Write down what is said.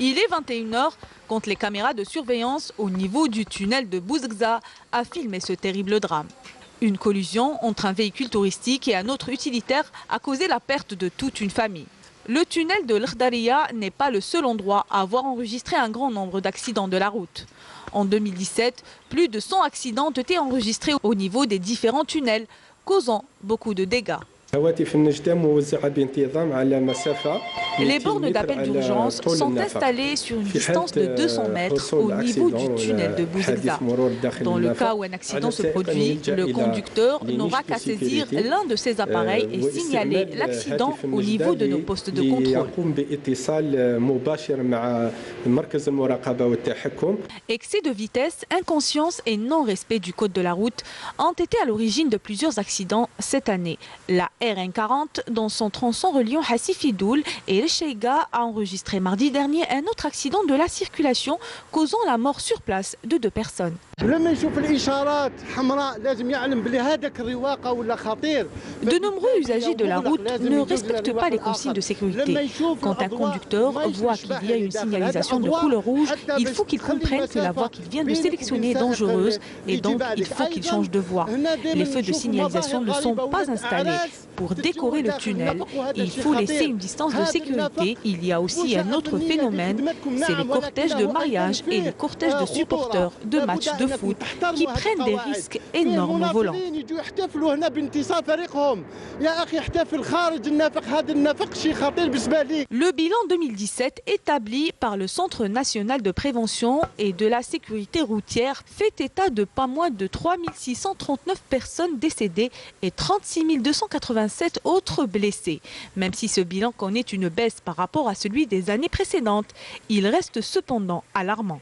Il est 21 h quand les caméras de surveillance au niveau du tunnel de Bouzgza a filmé ce terrible drame. Une collision entre un véhicule touristique et un autre utilitaire a causé la perte de toute une famille. Le tunnel de l'Khdariya n'est pas le seul endroit à avoir enregistré un grand nombre d'accidents de la route. En 2017, plus de 100 accidents ont été enregistrés au niveau des différents tunnels, causant beaucoup de dégâts. Les bornes d'appel d'urgence sont installées sur une distance de 200 mètres au niveau du tunnel de Bouzgza. Dans le cas où un accident se produit, le conducteur n'aura qu'à saisir l'un de ces appareils et signaler l'accident au niveau de nos postes de contrôle. Excès de vitesse, inconscience et non-respect du code de la route ont été à l'origine de plusieurs accidents cette année. La RN40, dans son tronçon reliant Hassifidoul et El Cheiga, a enregistré mardi dernier un autre accident de la circulation causant la mort sur place de 2 personnes. De nombreux usagers de la route ne respectent pas les consignes de sécurité. Quand un conducteur voit qu'il y a une signalisation de couleur rouge, il faut qu'il comprenne que la voie qu'il vient de sélectionner est dangereuse et donc il faut qu'il change de voie. Les feux de signalisation ne sont pas installés. Pour décorer le tunnel, il faut laisser une distance de sécurité. Il y a aussi un autre phénomène, c'est les cortèges de mariage et les cortèges de supporters de matchs de foot qui prennent des risques énormes au volant. Le bilan 2017 établi par le Centre national de prévention et de la sécurité routière fait état de pas moins de 3 639 personnes décédées et 36 287 autres blessés. Même si ce bilan connaît une baisse par rapport à celui des années précédentes, il reste cependant alarmant.